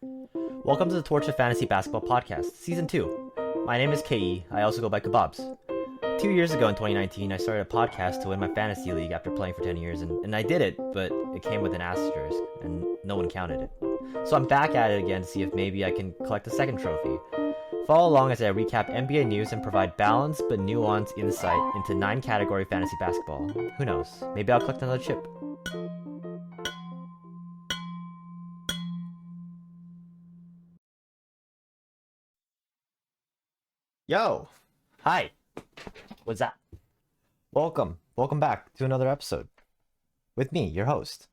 Welcome to the Torch of Fantasy Basketball Podcast, Season 2. My name is KE. I also go by Kebabs. 2 years ago in 2019, I started a podcast to win my fantasy league after playing for 10 years, and I did it, but it came with an asterisk, and no one counted it. So I'm back at it again to see if maybe I can collect a second trophy. Follow along as I recap NBA news and provide balanced but nuanced insight into 9-category fantasy basketball. Who knows? Maybe I'll collect another chip. Yo! Hi! What's that? Welcome back to another episode. With me, your host,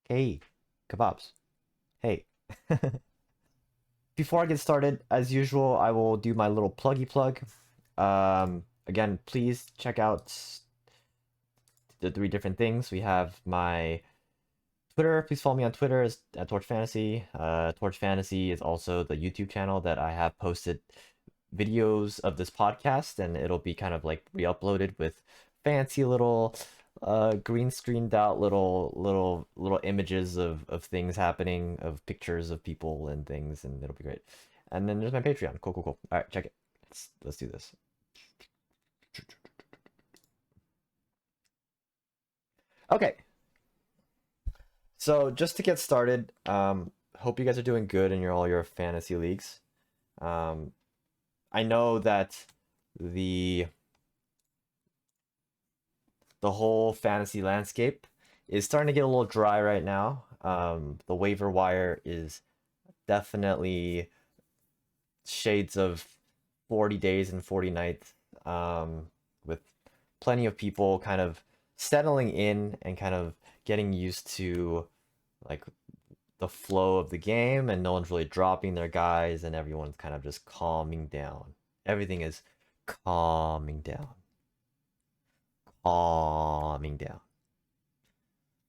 KE, Kebabs. Hey. Before I get started, as usual, I will do my little pluggy plug. Again, please check out the 3 different things. We have my Twitter. Please follow me on Twitter at torchffantasy. Torchffantasy is also the YouTube channel that I have posted videos of this podcast, and it'll be kind of like re-uploaded with fancy little green screened out little images of things happening, of pictures of people and things, and it'll be great. And then there's my Patreon. Cool. All right, check it. Let's do this. Okay. So just to get started, hope you guys are doing good in all your fantasy leagues. I know that the whole fantasy landscape is starting to get a little dry right now. The waiver wire is definitely shades of 40 days and 40 nights, with plenty of people kind of settling in and kind of getting used to like the flow of the game, and no one's really dropping their guys, and everyone's kind of just calming down. Everything is calming down.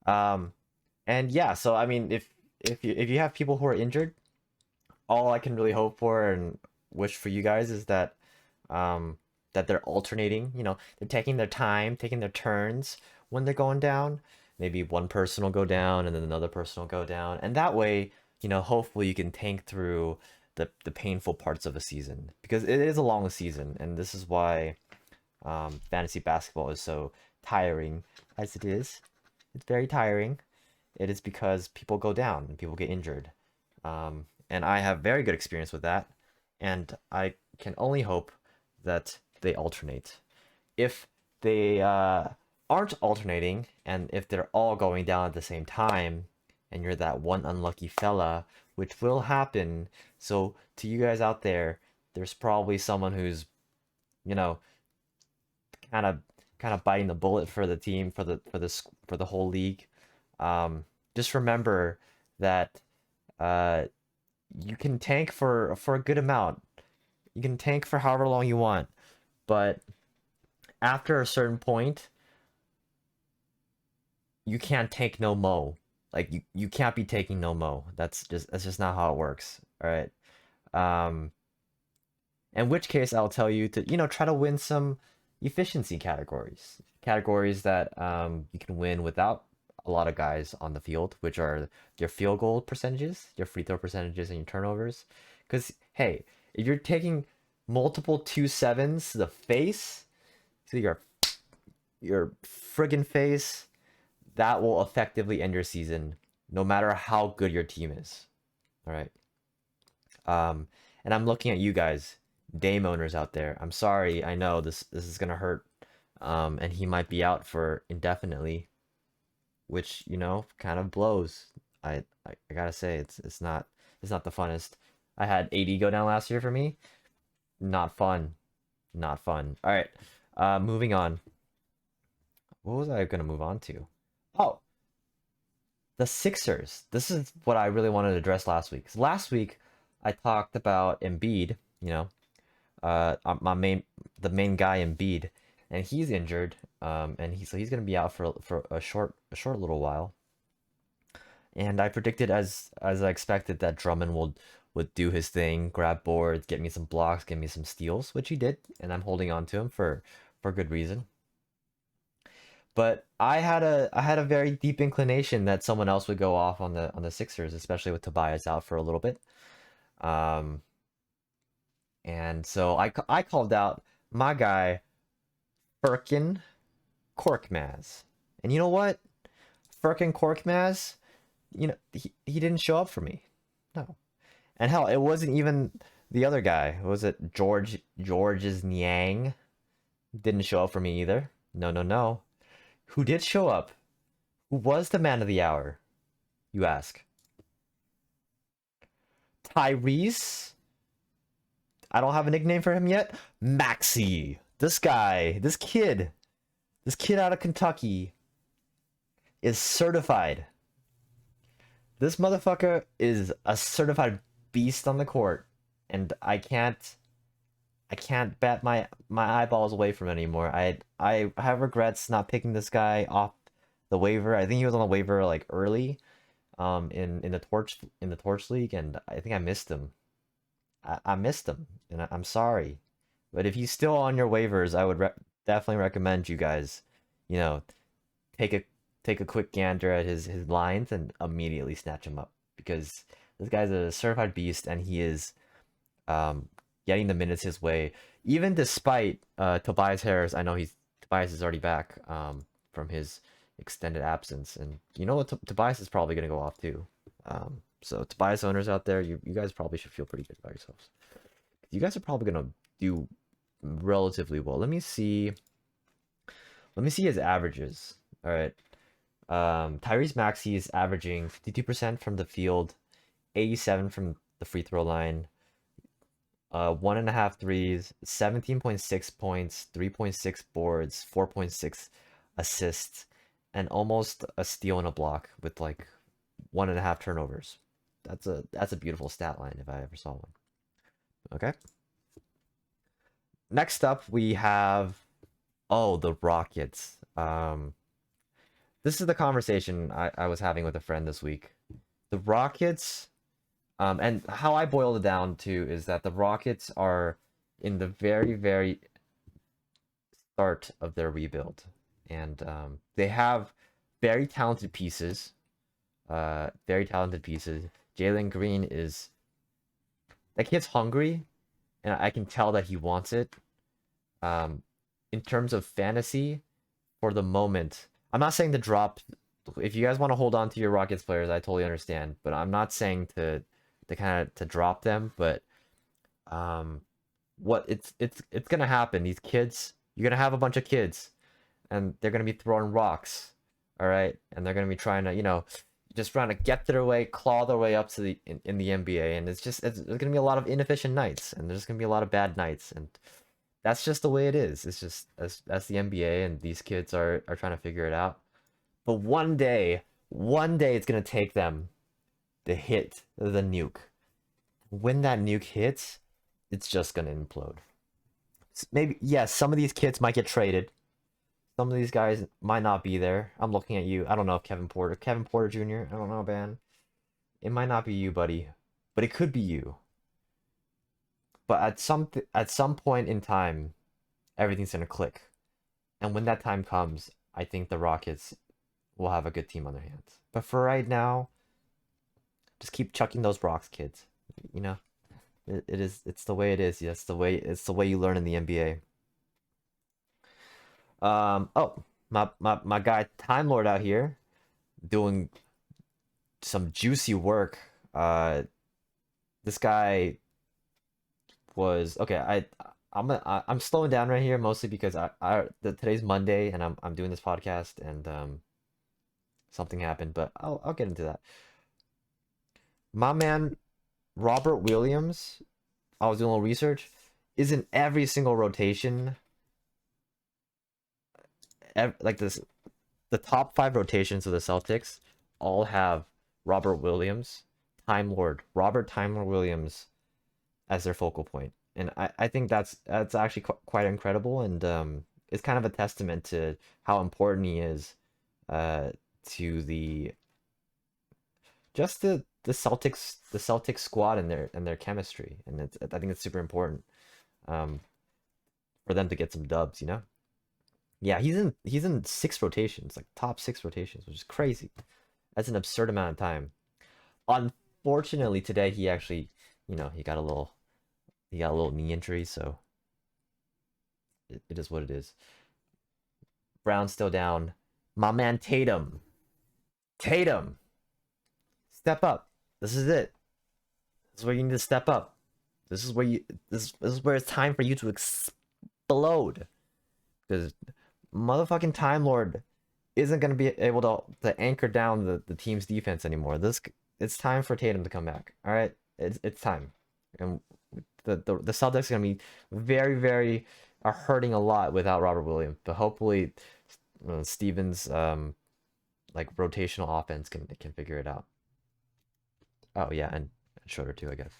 And yeah, so I mean, if you have people who are injured, all I can really hope for and wish for you guys is that that they're alternating. They're taking their time, taking their turns when they're going down. Maybe one person will go down and then another person will go down, and that way, hopefully you can tank through the painful parts of a season, because it is a long season, and this is why fantasy basketball is so tiring as it is. It's very tiring. It is because people go down and people get injured, and I have very good experience with that, and I can only hope that they alternate. If they aren't alternating, and if they're all going down at the same time, and you're that one unlucky fella, which will happen. So to you guys out there, there's probably someone who's, kind of biting the bullet for the team, for the whole league. Just remember that you can tank for a good amount. You can tank for however long you want, but after a certain point, you can't take no mo. Like you can't be taking no mo. That's just not how it works. All right. In which case I'll tell you to, try to win some efficiency categories. Categories that you can win without a lot of guys on the field, which are your field goal percentages, your free throw percentages, and your turnovers. Because hey, if you're taking multiple 2-7s to the face, to your friggin' face, that will effectively end your season, no matter how good your team is. All right. And I'm looking at you guys, Dame owners out there. I'm sorry. I know this is gonna hurt. And he might be out for indefinitely, which kind of blows. I gotta say it's not the funnest. I had AD go down last year for me. Not fun. All right. Moving on. What was I gonna move on to? Oh, the Sixers. This is what I really wanted to address last week. 'Cause last week I talked about Embiid, the main guy Embiid, and he's injured, and he's gonna be out for a short little while. And I predicted, as I expected, that Drummond would do his thing, grab boards, get me some blocks, get me some steals, which he did, and I'm holding on to him for good reason. But I had a very deep inclination that someone else would go off on the Sixers, especially with Tobias out for a little bit. Um, and so I called out my guy Firkin Korkmaz. And you know what? Firkin Korkmaz, he didn't show up for me. No. And hell, it wasn't even the other guy. Was it George's Niang? Didn't show up for me either. No, no, no. Who did show up? Who was the man of the hour? You ask. Tyrese? I don't have a nickname for him yet. Maxey. This guy, this kid out of Kentucky is certified. This motherfucker is a certified beast on the court, and I can't bat my eyeballs away from it anymore. I have regrets not picking this guy off the waiver. I think he was on the waiver like early, in the Torch League, and I think I missed him. I missed him, and I'm sorry. But if he's still on your waivers, I would definitely recommend you guys, you know, take a take a quick gander at his lines and immediately snatch him up because this guy's a certified beast and he is um, getting the minutes his way. Even despite Tobias Harris, I know Tobias is already back from his extended absence, and you know what? Tobias is probably gonna go off too. So Tobias owners out there, you guys probably should feel pretty good about yourselves. You guys are probably gonna do relatively well. Let me see. Let me see his averages. All right. Tyrese Maxey is averaging 52% from the field, 87 from the free throw line, 1.5 threes, 17.6 points, 3.6 boards, 4.6 assists, and almost a steal and a block with like 1.5 turnovers. That's a beautiful stat line if I ever saw one. Okay. Next up we have the Rockets. This is the conversation I was having with a friend this week. The Rockets, and how I boiled it down to is that the Rockets are in the very, very start of their rebuild. And they have very talented pieces. Very talented pieces. Jalen Green is... That kid's hungry, and I can tell that he wants it. In terms of fantasy, for the moment, I'm not saying to drop. If you guys want to hold on to your Rockets players, I totally understand. But I'm not saying to kind of to drop them. But what it's gonna happen. These kids, you're gonna have a bunch of kids, and they're gonna be throwing rocks, all right, and they're gonna be trying to just trying to get their way, claw their way up to in the NBA, and there's gonna be a lot of inefficient nights, and there's gonna be a lot of bad nights, and that's just the way it is. It's just that's the NBA, and these kids are trying to figure it out. But one day it's gonna take them to hit the nuke. When that nuke hits, it's just gonna implode. Maybe yes, some of these kids might get traded. Some of these guys might not be there. I'm looking at you. I don't know if Kevin Porter Jr. I don't know, man. It might not be you, buddy, but it could be you. But at some point in time, everything's gonna click, and when that time comes, I think the Rockets will have a good team on their hands. But for right now, just keep chucking those rocks, kids. You know, it's the way it is. Yes, it's the way you learn in the NBA. Oh, my guy Time Lord out here doing some juicy work. This guy was okay. I'm slowing down right here mostly because today's Monday and I'm doing this podcast and something happened, but I'll get into that. My man Robert Williams, I was doing a little research, is in every single rotation. Like this, the top 5 rotations of the Celtics all have Robert Williams, Robert Time Lord Williams as their focal point. And I think that's actually quite incredible, and it's kind of a testament to how important he is to the Celtics squad and their chemistry, and I think it's super important for them to get some dubs, Yeah, he's in 6 rotations, like top 6 rotations, which is crazy. That's an absurd amount of time. Unfortunately, today he actually, he got a little knee injury, so it is what it is. Brown's still down. My man Tatum. Tatum, step up. This is it. This is where you need to step up. This is where you this is where it's time for you to explode. Because motherfucking Time Lord isn't gonna be able to anchor down the team's defense anymore. It's time for Tatum to come back. All right, it's time, and the Celtics are gonna be very very are hurting a lot without Robert Williams. But hopefully, Stevens like rotational offense can figure it out. Oh yeah, and Schroeder too, I guess.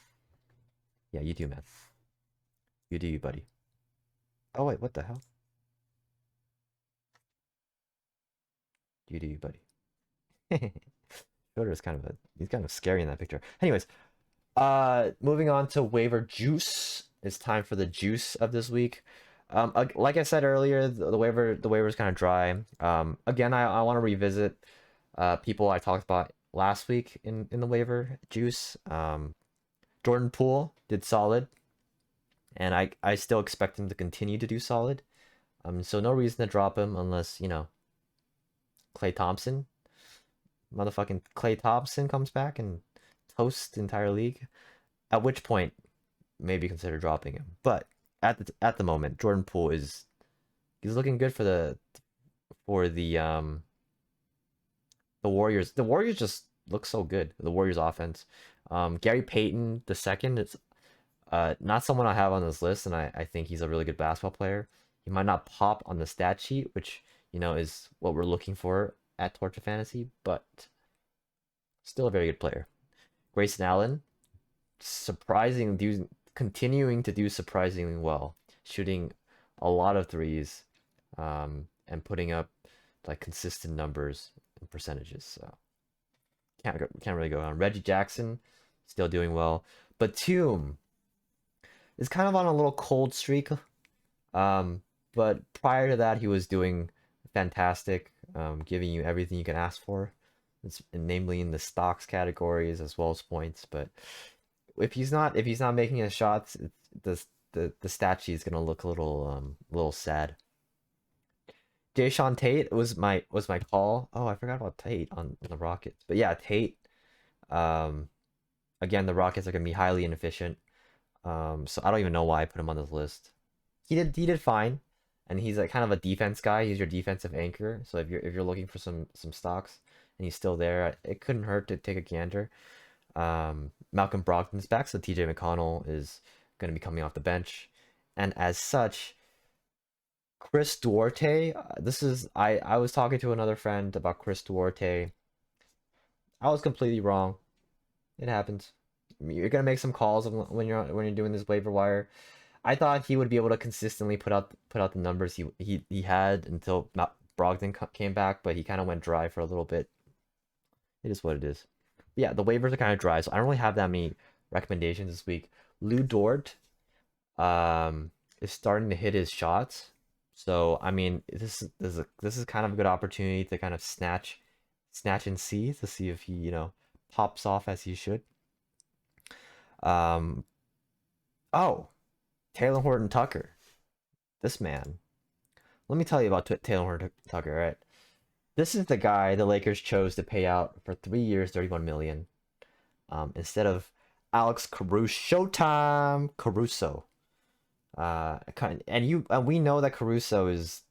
Yeah, you do, man. You do, you, buddy. Oh wait, what the hell? You do, you, buddy. Schroeder is he's kind of scary in that picture. Anyways, moving on to waiver juice. It's time for the juice of this week. Like I said earlier, the waiver is kind of dry. Again, I want to revisit people I talked about last week in the waiver juice. Jordan Poole did solid, and I still expect him to continue to do solid. So no reason to drop him unless Klay Thompson, motherfucking Klay Thompson comes back and toasts the entire league. At which point, maybe consider dropping him. But at the moment, Jordan Poole he's looking good for the Warriors. The Warriors just look so good. The Warriors offense. Gary Payton the second is not someone I have on this list, and I think he's a really good basketball player. He might not pop on the stat sheet, which is what we're looking for at Torch Fantasy, but still a very good player. Grayson Allen, continuing to do surprisingly well, shooting a lot of threes, and putting up like consistent numbers and percentages. So can't really go on. Reggie Jackson still doing well. Batum is kind of on a little cold streak. But prior to that, he was doing fantastic, giving you everything you can ask for. It's namely in the stocks categories as well as points. But if he's not making his shots, the stat sheet is gonna look a little sad. Jayshawn Tate was my call. Oh, I forgot about Tate on the Rockets. But yeah, Tate. Um, Again, the Rockets are gonna be highly inefficient. So I don't even know why I put him on this list. He did fine, and he's like kind of a defense guy. He's your defensive anchor. So if you're looking for some stocks and he's still there, it couldn't hurt to take a gander. Malcolm Brogdon's back, so TJ McConnell is gonna be coming off the bench, and as such, Chris Duarte. I was talking to another friend about Chris Duarte. I was completely wrong. It happens. You're gonna make some calls when you're doing this waiver wire. I thought he would be able to consistently put out the numbers he had until Brogdon came back, but he kind of went dry for a little bit. It is what it is. Yeah, the waivers are kind of dry, so I don't really have that many recommendations this week. Lou Dort is starting to hit his shots, so I mean this is kind of a good opportunity to kind of snatch and see if he pops off as he should. Um, oh, Taylor Horton Tucker. This man. Let me tell you about Taylor Horton Tucker, all right? This is the guy the Lakers chose to pay out for 3 years, 31 million, instead of Alex Caruso. And we know that Caruso is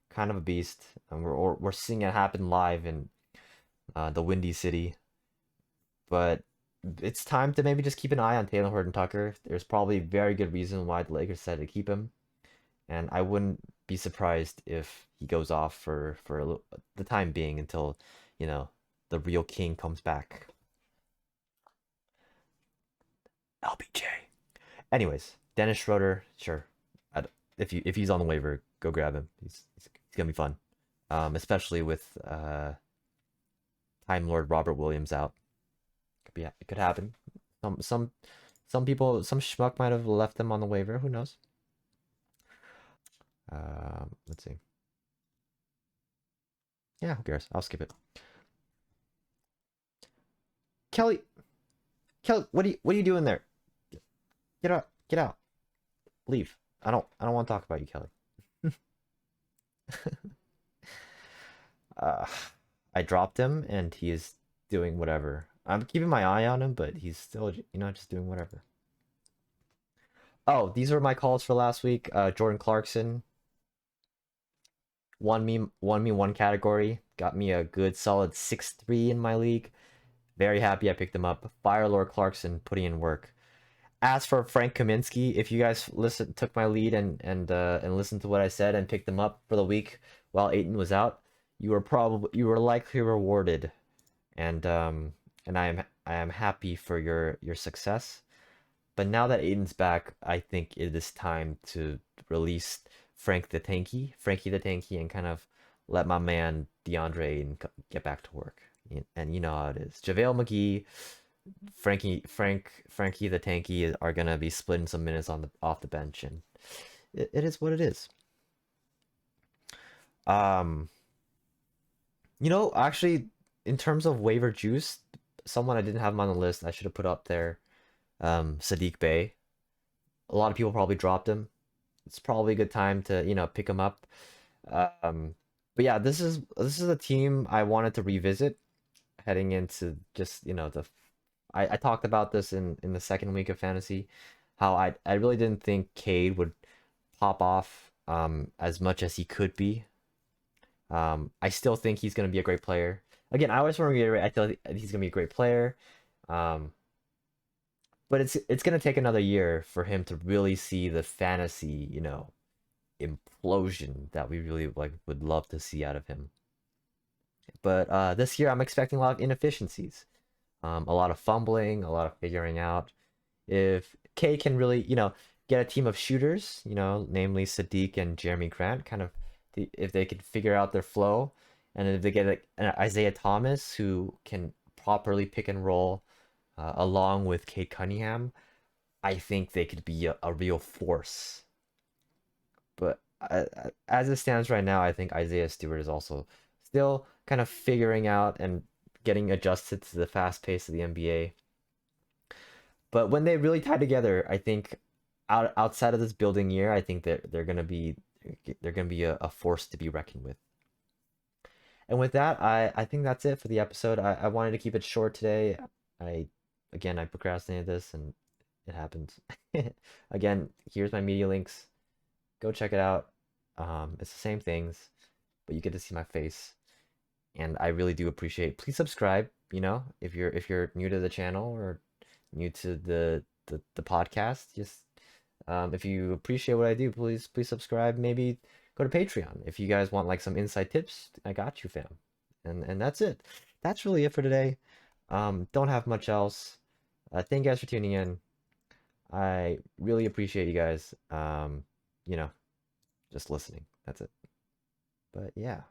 kind of a beast, and we're seeing it happen live in the Windy City. But it's time to maybe just keep an eye on Taylor Horton Tucker. There's probably a very good reason why the Lakers decided to keep him, and I wouldn't be surprised if he goes off for the time being until the real king comes back. LBJ. Anyways, Dennis Schroeder, sure. If he's on the waiver, go grab him. He's gonna be fun, especially with Time Lord Robert Williams out. It could happen. Some people, some schmuck might have left them on the waiver. Who knows? Let's see. Yeah, who cares? I'll skip it. Kelly, Kelly, what are you doing there? Get out, get out, leave. I don't want to talk about you, Kelly. uh, I dropped him, and he is doing whatever. I'm keeping my eye on him, but he's still, just doing whatever. Oh, these are my calls for last week. Jordan Clarkson won me one category, got me a good solid 6-3 in my league. Very happy I picked him up. Fire Lord Clarkson putting in work. As for Frank Kaminsky, if you guys took my lead and listened to what I said and picked him up for the week while Aiton was out, you were likely rewarded, and I am happy for your success. But now that Aiden's back, I think it is time to release Frankie the Tanky, and kind of let my man DeAndre Ayton get back to work. And you know how it is. JaVale McGee, Frankie the Tanky are gonna be splitting some minutes off the bench, and it is what it is. Um, actually, in terms of waiver juice, someone I didn't have him on the list, I should have put up there. Sadiq Bey. A lot of people probably dropped him. It's probably a good time to pick him up. But yeah, this is a team I wanted to revisit heading into just the. I talked about this in the second week of fantasy, how I really didn't think Cade would pop off as much as he could be. I still think he's going to be a great player. Again, I always want to reiterate, I feel like he's going to be a great player. Um, but it's going to take another year for him to really see the fantasy, implosion that we really would love to see out of him. But this year I'm expecting a lot of inefficiencies, a lot of fumbling, a lot of figuring out. If K can really, get a team of shooters, namely Sadiq and Jeremy Grant, kind of, if they could figure out their flow, and if they get an Isaiah Thomas who can properly pick and roll along with Kate Cunningham, I think they could be a real force. But as it stands right now, I think Isaiah Stewart is also still kind of figuring out and getting adjusted to the fast pace of the NBA. But when they really tie together, I think outside of this building year, I think that they're gonna be a force to be reckoned with. And with that, I think that's it for the episode. I wanted to keep it short today. I I procrastinated this, and it happened. Again, here's my media links. Go check it out. It's the same things, but you get to see my face, and I really do appreciate. Please subscribe. If you're new to the channel or new to the podcast, just if you appreciate what I do, please subscribe. Maybe go to Patreon if you guys want like some inside tips. I got you, fam. And that's it. That's really it for today. Don't have much else. Thank you guys for tuning in. I really appreciate you guys. You know, just listening. That's it. But yeah,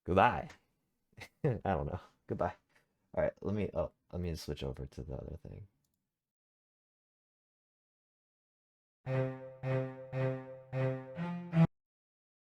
goodbye. I don't know. Goodbye. All right, let me switch over to the other thing.